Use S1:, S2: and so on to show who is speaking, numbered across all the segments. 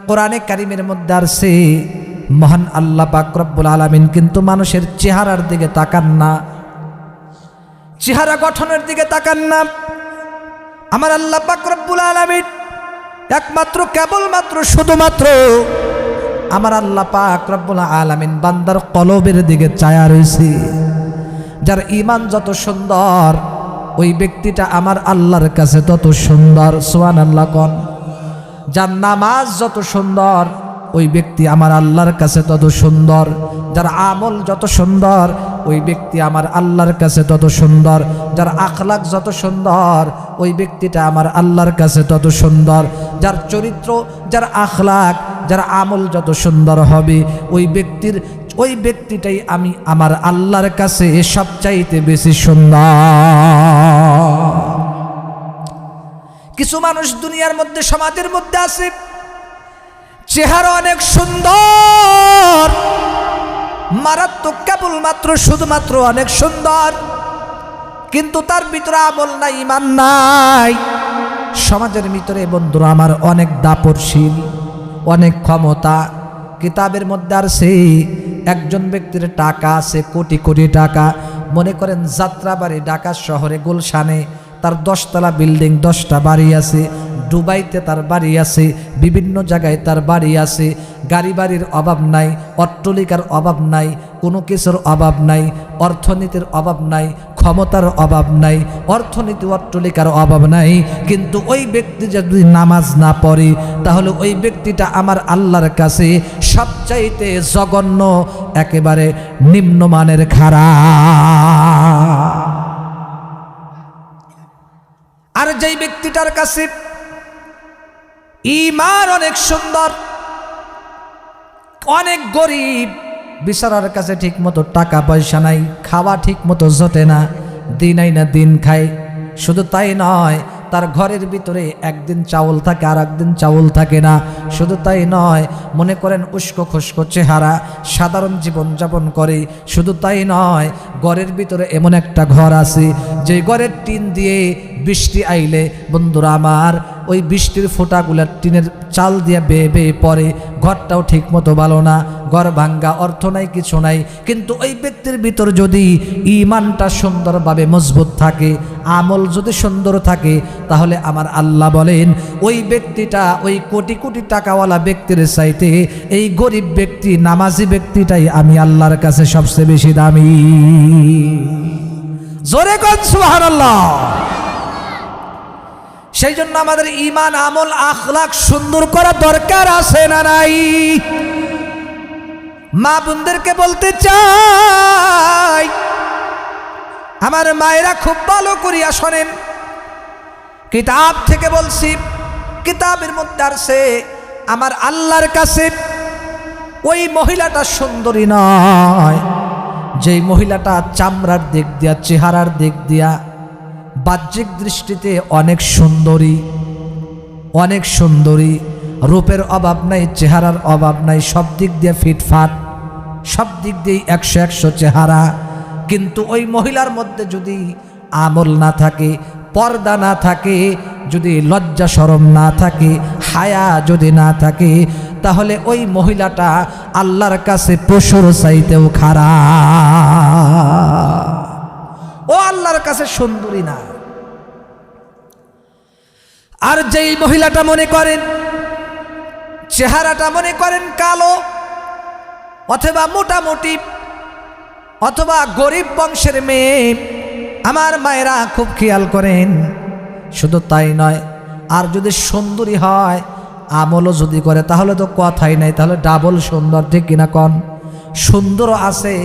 S1: কোরআনে কারিমের মধ্যে আসছে মহান আল্লাহ পাক রব্বুল আলামিন কিন্তু মানুষের চেহারার দিকে তাকান না, চেহারা গঠনের দিকে তাকান না। আমার আল্লাহ পাক রব্বুল আলামিন একমাত্র কেবলমাত্র শুধুমাত্র আমার আল্লাহ পাক রব্বুল আলামিন বান্দার কলবের দিকে চায়া রয়েছে। যার ঈমান যত সুন্দর ওই ব্যক্তিটা আমার আল্লাহর কাছে তত সুন্দর। সুবহানাল্লাহ কোন। যার নামাজ যত সুন্দর ওই ব্যক্তি আমার আল্লাহর কাছে তত সুন্দর। যার আমল যত সুন্দর ওই ব্যক্তি আমার আল্লাহর কাছে তত সুন্দর। যার আখলাক যত সুন্দর ওই ব্যক্তিটা আমার আল্লাহর কাছে তত সুন্দর। যার চরিত্র, যার আখলাক, যার আমল যত সুন্দর হবে ওই ব্যক্তিটাই আমি আমার আল্লাহর কাছে সবচাইতে বেশি সুন্দর। কিছু মানুষ দুনিয়ার মধ্যে, সমাজের মধ্যে আছে, চেহারা অনেক সুন্দর, মারাত্মক, কেবলমাত্র শুধুমাত্র অনেক সুন্দর, কিন্তু তার ভিতরে আমল নাই, ঈমান নাই। সমাজের ভিতরে বন্ধুরা আমার অনেক দাপটশীল, অনেক ক্ষমতা। কিতাবের মধ্যে আর সেই একজন ব্যক্তির টাকা আছে, কোটি কোটি টাকা। মনে করেন যাত্রাবাড়ি ঢাকা শহরে গুলশানে তার 10 তলা বিল্ডিং, 10টা বাড়ি আছে। দুবাইতে তার বাড়ি আছে, বিভিন্ন জায়গায় তার বাড়ি আছে। গাড়ি বাড়ির অভাব নাই, অট্টালিকার অভাব নাই, কোনো কিছুর অভাব নাই, অর্থনীতির অভাব নাই, ক্ষমতার অভাব নাই, অর্থনীতি অট্টালিকার অভাব নাই। কিন্তু ওই ব্যক্তি যদি নামাজ না পড়ে তাহলে ওই ব্যক্তিটা আমার আল্লাহর কাছে সবচাইতে জঘন্য, একেবারে নিম্নমানের খারাপ। আর যেই ব্যক্তিটার কাছে ঈমান অনেক সুন্দর, অনেক গরিব, বিচারার কাছে ঠিক মতো টাকা পয়সা নাই, খাওয়া ঠিক মতো জোটে না, দিন আইনা দিন খায়। শুধু তাই নয়, তার ঘরের ভিতরে একদিন চাউল থাকে আর একদিন চাউল থাকে না। শুধু তাই নয়, মনে করেন উস্কো খুস্কো চেহারা, সাধারণ জীবনযাপন করে। শুধু তাই নয়, ঘরের ভিতরে এমন একটা ঘর আছে যে ঘরের টিন দিয়ে বৃষ্টি আইলে বন্ধুরা আমার ওই বৃষ্টির ফোঁটাগুলা টিনের চাল দিয়ে বেয়ে বেয়ে পড়ে। ঘরটাও ঠিক মতো ভালো না, ঘর ভাঙ্গা, অর্থ নাই, কিছু নাই। কিন্তু ওই ব্যক্তির ভিতর যদি ঈমানটা সুন্দরভাবে মজবুত থাকে, আমল যদি সুন্দর থাকে, তাহলে আমার আল্লাহ বলেন ওই ব্যক্তিটা, ওই কোটি কোটি টাকাওয়ালা ব্যক্তির চাইতে এই গরিব ব্যক্তি, নামাজি ব্যক্তিটাই আমি আল্লাহর কাছে সবচেয়ে বেশি দামি। জোরে কোন সুবহানাল্লাহ। সেই জন্য আমাদের ঈমান, আমল, আখলাক সুন্দর করা দরকার আছে না নাই? মা বোনদেরকে বলতে চাই, আমার মায়েরা খুব ভালো করিয়া শোনেন। কিতাব থেকে বলছি, কিতাবের মধ্যে আছে আমার আল্লাহর কাছে ওই মহিলাটা সুন্দরী নয়, যেই মহিলাটা চামড়ার দিক দিয়া, চেহারার দিক দিয়া, বাহ্যিক দৃষ্টিতে অনেক সুন্দরী, অনেক সুন্দরী, রূপের অভাব নাই, চেহারার অভাব নাই, সব দিক দিয়ে ফিটফাট, সব দিক দিয়েই 100 চেহারা। কিন্তু ওই মহিলার মধ্যে যদি আমল না থাকে, পর্দা না থাকে, যদি লজ্জা শরম না থাকে, হায়া যদি না থাকে, তাহলে ওই মহিলাটা আল্লাহর কাছে পশুর চাইতেও খারাপ। ও আল্লাহর কাছে সুন্দরী না। আর যেই মহিলাটা মনে করেন চেহারাটা মনে করেন কালো, অথবা মোটামুটি, অথবা গরিব বংশের মেয়ে, আমার মায়েরা খুব খেয়াল করেন। শুধু তাই নয়, আর যদি সুন্দরী হয়, আমলও যদি করে, তাহলে তো কথাই নাই, তাহলে ডাবল সুন্দর, ঠিক কিনা কন? সুন্দর আছে,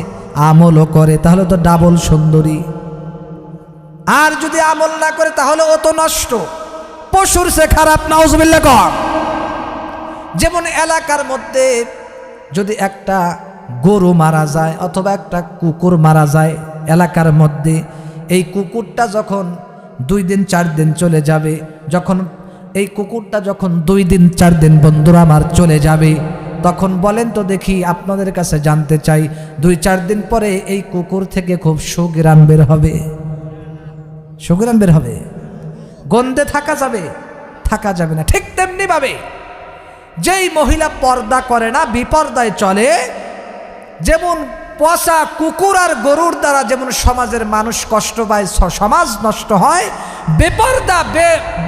S1: আমলও করে, তাহলে তো ডাবল সুন্দরী। আর যদি আমল না করে তাহলে ও তো নষ্ট, পশুর সে খারাপ, নাউজুবিল্লাহ কর। যেমন এলাকার মধ্যে যদি একটা গরু মারা যায় অথবা একটা কুকুর মারা যায় এলাকার মধ্যে, এই কুকুরটা যখন 2 দিন 4 দিন চলে যাবে, যখন এই কুকুরটা যখন 2 দিন 4 দিন বন্ধুরা আমার চলে যাবে, তখন বলেন তো দেখি, আপনাদের কাছে জানতে চাই, 2-4 দিন পরে এই কুকুর থেকে খুব সুঘ্রাণ বের হবে, সুঘ্রাণ বের হবে, গন্ধে থাকা যাবে? থাকা যাবে না। ঠিক তেমনি ভাবে যেই মহিলা পর্দা করে না, বিপর্দায় চলে, যেমন পচা কুকুর আর গরুর দ্বারা যেমন সমাজের মানুষ কষ্ট পায়, সমাজ নষ্ট হয়,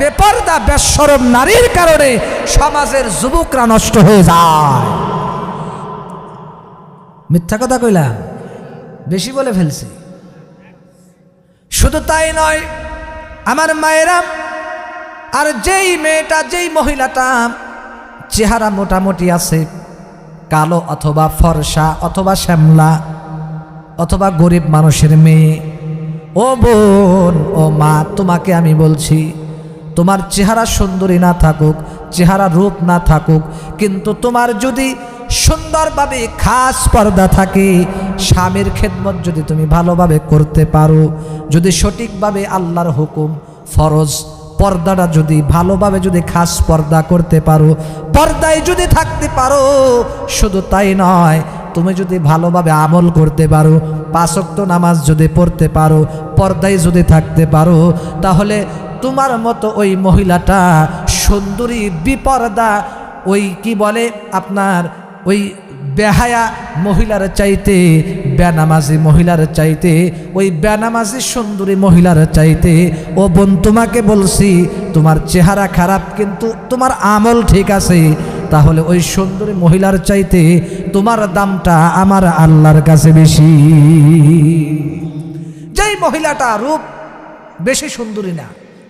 S1: বেপর্দা বেশরম নারীর কারণে সমাজের যুবকরা নষ্ট হয়ে যায়। মিথ্যা কথা কইলাম? বেশি বলে ফেলছি। শুধু তাই নয় আমার মায়েরা, আর যেই মেয়েটা, যেই মহিলাটা চেহারা মোটামুটি আছে, কালো অথবা ফর্সা অথবা শ্যামলা অথবা গরিব মানুষের মেয়ে, ও বোন, ও মা, তোমাকে আমি বলছি, তোমার চেহারা সুন্দরী না থাকুক, চেহারা রূপ না থাকুক, কিন্তু তোমার যদি সুন্দরভাবে খাস পর্দা থাকে, স্বামীর খেদমত যদি তুমি ভালোভাবে করতে পারো, যদি সঠিকভাবে আল্লাহর হুকুম ফরজ পর্দাটা যদি ভালোভাবে যদি খাস পর্দা করতে পারো, পর্দায় যদি থাকতে পারো, শুধু তাই নয়, তুমি যদি ভালোভাবে আমল করতে পারো, 5 ওয়াক্ত নামাজ যদি পড়তে পারো, পর্দায় যদি থাকতে পারো, তাহলে তোমার মতো ওই মহিলাটা সুন্দরী বিপর্দা, ওই কি বলে আপনার ওই বেহায়া মহিলার চাইতে, বেনামাজি মহিলার চাইতে, ওই বেনামাজি সুন্দরী মহিলার চাইতে, ও বোন তোমাকে বলছি, তোমার চেহারা খারাপ কিন্তু তোমার আমল ঠিক আছে, তাহলে ওই সুন্দরী মহিলার চাইতে তোমার দামটা আমার আল্লাহর কাছে বেশি। যেই মহিলাটা রূপ বেশি সুন্দরী না,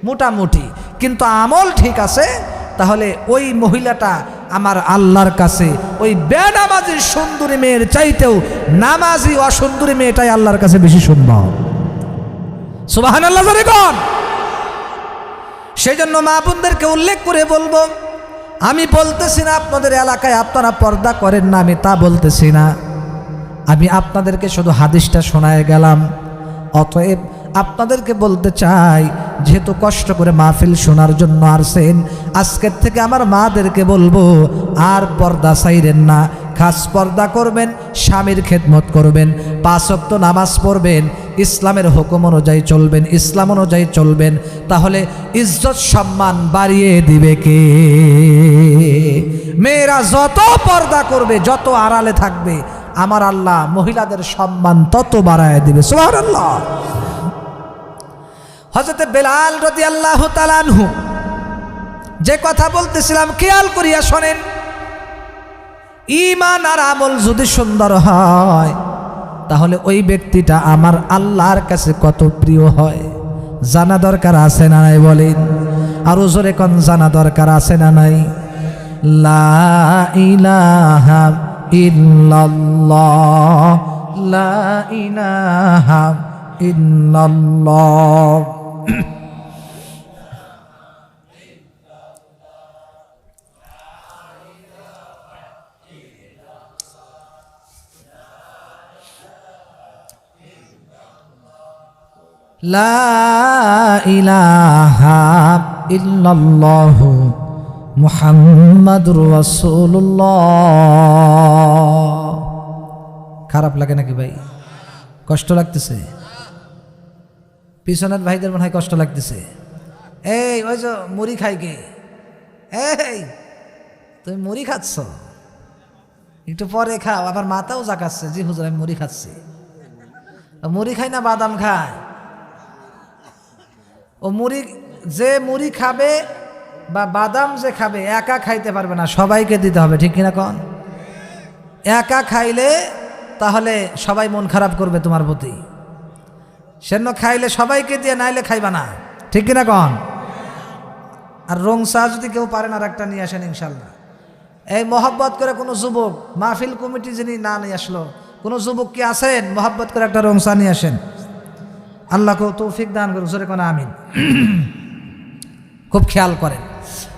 S1: মোটামুটি, কিন্তু আমল ঠিক আছে, তাহলে ওই মহিলাটা আমার আল্লাহর কাছে ওই বেনামাজি সুন্দরী মেয়ের চাইতেও নামাজি অসুন্দরী মেয়েটাই আল্লাহর কাছে বেশি সুন্দর। সুবহানাল্লাহ জোরে কোন? সেই জন্য মা বোনদেরকে উল্লেখ করে বলবো, আমি বলতেছি না আপনাদের এলাকায় আপনারা পর্দা করেন না, আমি তা বলতেছি না, আমি আপনাদেরকে শুধু হাদিসটা শোনায় গেলাম। অতএব আপনাদেরকে বলতে চাই, যেহেতু কষ্ট করে মাহফিল শোনার জন্য আসছেন, আজকের থেকে আমার মাদেরকে বলবো, আর পর্দা ছাইরেন না, খাস পর্দা করবেন, স্বামীর খেদমত করবেন, 5 ওয়াক্ত নামাজ পড়বেন, ইসলামের হুকুম অনুযায়ী চলবেন, ইসলাম অনুযায়ী চলবেন, তাহলে ইজ্জত সম্মান বাড়িয়ে দিবে কে? মেয়েরা যত পর্দা করবে, যত আড়ালে থাকবে, আমার আল্লাহ মহিলাদের সম্মান তত বাড়ায় দিবে। সুবহানাল্লাহ। হযরত বেলাল রাদিয়াল্লাহু তাআলা আনহু যে কথা বলতেছিলাম, খেয়াল করিয়া শোনেন। ঈমান আর আমল যদি সুন্দর হয়, তাহলে ওই ব্যক্তিটা আমার আল্লাহর কাছে কত প্রিয় হয়, জানা দরকার আছে না নাই? বলেন আরো জোরে কোন, জানা দরকার আছে না নাই? লা ইলাহা ইল্লাল্লাহ, লা ইলাহা ইল্লাল্লাহ। লা ইলাহা ইল্লাল্লাহ মুহাম্মাদুর রাসূলুল্লাহ। খারাপ লাগে নাকি ভাই? কষ্ট লাগতেছে? পিছনের ভাইদের মনে হয় কষ্ট লাগতেছে। এই ওই যে মুড়ি খাই কে? এই তুমি মুড়ি খাচ্ছ, একটু পরে খাও। আবার মাথাও জাকাচ্ছে, জি হুজুর আমি মুড়ি খাচ্ছি। মুড়ি খাই না বাদাম খায়? ও মুড়ি, যে মুড়ি খাবে বা বাদাম যে খাবে, একা খাইতে পারবে না, সবাইকে দিতে হবে, ঠিক কিনা কন? একা খাইলে তাহলে সবাই মন খারাপ করবে তোমার প্রতি, সেজন্য খাইলে সবাইকে দিয়ে, নাইলে খাইবা না, ঠিক কিনা কন? আর রং চা যদি কেউ পারেন আর একটা নিয়ে আসেন ইনশাল্লাহ। এই মহব্বত করে কোনো যুবক, মাহফিল কমিটি যিনি না নিয়ে আসলো, কোনো যুবক কি আছেন? মহব্বত করে একটা রং চা নিয়ে আসেন। আল্লাহকে তৌফিক দান করুন, জোরে কোন আমিন। খুব খেয়াল করেন,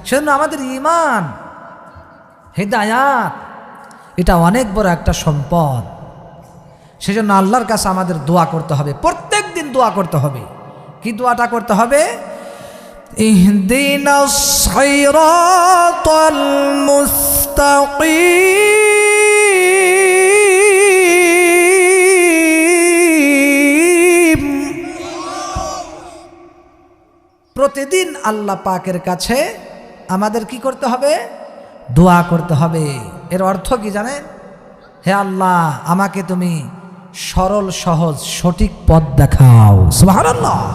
S1: সেজন্য আমাদের ঈমান, হিদায়াত, এটা অনেক বড় একটা সম্পদ। সেজন্য আল্লাহর কাছে আমাদের দোয়া করতে হবে, প্রত্যেক দিন দোয়া করতে হবে। কি দোয়াটা করতে হবে? ইহদিনাস সিরাতাল মুস্তাকিম। প্রতিদিন আল্লাহ পাকের কাছে আমাদের কি করতে হবে? দোয়া করতে হবে। এর অর্থ কি জানেন? হে আল্লাহ, আমাকে তুমি সরল সহজ সঠিক পথ দেখাও। সুবহানাল্লাহ।